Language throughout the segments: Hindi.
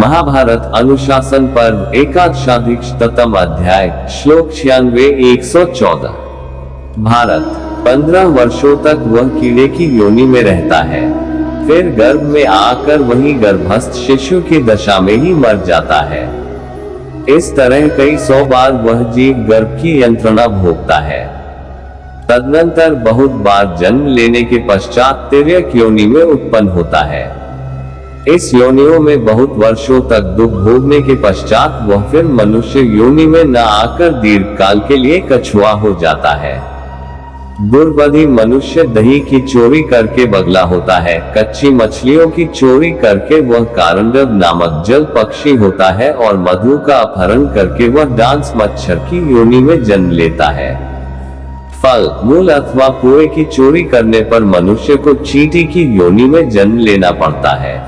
महाभारत अनुशासन पर्व एकादशाधिकतम अध्याय श्लोक 96-114। भारत 15 वर्षों तक वह कीड़े की योनि में रहता है, फिर गर्भ में आकर वही गर्भस्थ शिशु की दशा में ही मर जाता है। इस तरह कई 100 बार वह जीव गर्भ की यंत्रणा भोगता है। तदनंतर बहुत बार जन्म लेने के पश्चात तिर्यक योनि में उत्पन्न होता है। इस योनियों में बहुत वर्षों तक दुख भोगने के पश्चात वह फिर मनुष्य योनि में न आकर दीर्घ काल के लिए कछुआ हो जाता है। दुर्बुद्धि मनुष्य दही की चोरी करके बगला होता है, कच्ची मछलियों की चोरी करके वह कारंडव नामक जल पक्षी होता है और मधु का अपहरण करके वह डांस मच्छर की योनि में जन्म लेता है। फल, मूल अथवा पुए की चोरी करने पर मनुष्य को चींटी की योनि में जन्म लेना पड़ता है।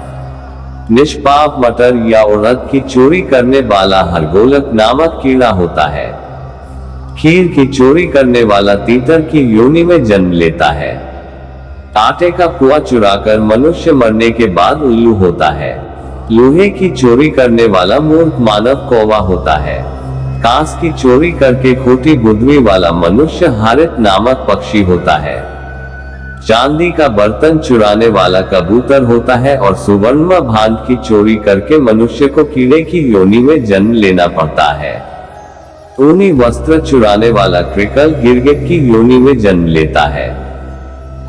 निष्पाप मटर या उड़द की चोरी करने वाला हरगोलक नामक कीड़ा होता है। खीर की चोरी करने वाला तीतर की योनि में जन्म लेता है। आटे का कुआ चुराकर मनुष्य मरने के बाद उल्लू होता है। लोहे की चोरी करने वाला मूर्ख मानव कौवा होता है। कांस की चोरी करके खोटी बुद्धि वाला मनुष्य हारित नामक पक्षी होता है। चांदी का बर्तन चुराने वाला कबूतर होता है और सुवर्ण भांड की चोरी करके मनुष्य को कीड़े की योनि में जन्म लेना पड़ता है। ऊनी वस्त्र चुराने वाला क्रिकल गिरगिट की योनि में जन्म लेता है।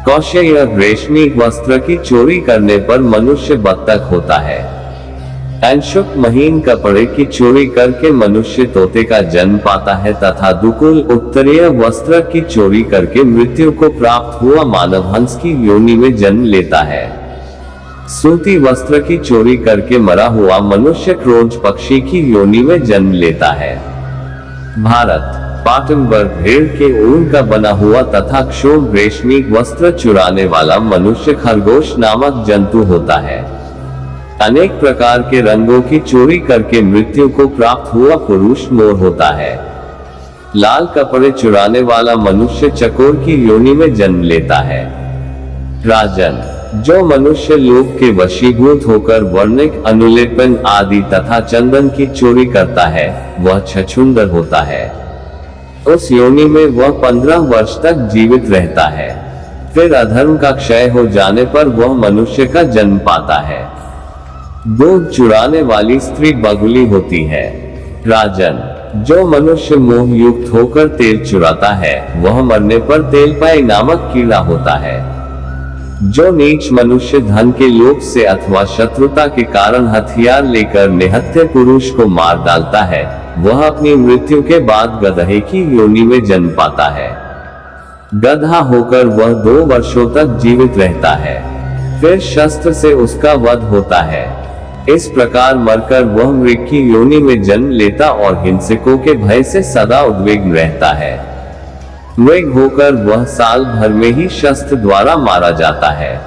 कौशेय रेशमी वस्त्र की चोरी करने पर मनुष्य बत्तख होता है। अंशुक महीन कपड़े की चोरी करके मनुष्य तोते का जन्म पाता है तथा दुकुल उत्तरीय वस्त्र की चोरी करके मृत्यु को प्राप्त हुआ मानव हंस की योनि में जन्म लेता है। सूती वस्त्र की चोरी करके मरा हुआ मनुष्य क्रोंच पक्षी की योनि में जन्म लेता है। भारत पाटनबर भेड़ के ऊन का बना हुआ तथा क्षोभ रेशमी वस्त्र चुराने वाला मनुष्य खरगोश नामक जंतु होता है। अनेक प्रकार के रंगों की चोरी करके मृत्यु को प्राप्त हुआ पुरुष मोर होता है। लाल कपड़े चुराने वाला मनुष्य चकोर की योनि में जन्म लेता है। राजन, जो मनुष्य लोभ के वशीभूत होकर वर्णिक अनुलेपन आदि तथा चंदन की चोरी करता है, वह छछूंदर होता है। उस योनि में वह 15 वर्ष तक जीवित रहता है। फिर अधर्म का क्षय हो जाने पर वह मनुष्य का जन्म पाता है। दूध चुराने वाली स्त्री बगुली होती है। राजन, जो मनुष्य मोह युक्त होकर तेल चुराता है, वह मरने पर तेलपाई नामक कीड़ा होता है। जो नीच मनुष्य धन के लोभ से अथवा शत्रुता के कारण हथियार लेकर निहत्थे पुरुष को मार डालता है, वह अपनी मृत्यु के बाद गधे की योनि में जन्म पाता है। गधा होकर वह 2 वर्षों तक जीवित रहता है, फिर शस्त्र से उसका वध होता है। इस प्रकार मरकर वह मृग की योनि में जन्म लेता और हिंसकों के भय से सदा उद्विग्न रहता है। मृग होकर वह साल भर में ही शस्त्र द्वारा मारा जाता है।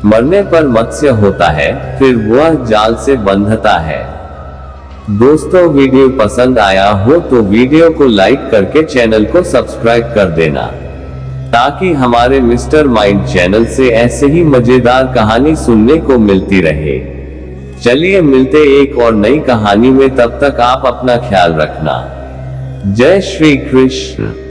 मरने पर मत्स्य होता है, फिर वह जाल से बंधता है। दोस्तों, वीडियो पसंद आया हो तो वीडियो को लाइक करके चैनल को सब्सक्राइब कर देना, ताकि हमारे मिस्टर माइंड चैनल से ऐसे ही मजेदार कहानी सुनने को मिलती रहे। चलिए मिलते एक और नई कहानी में, तब तक आप अपना ख्याल रखना। जय श्री कृष्ण।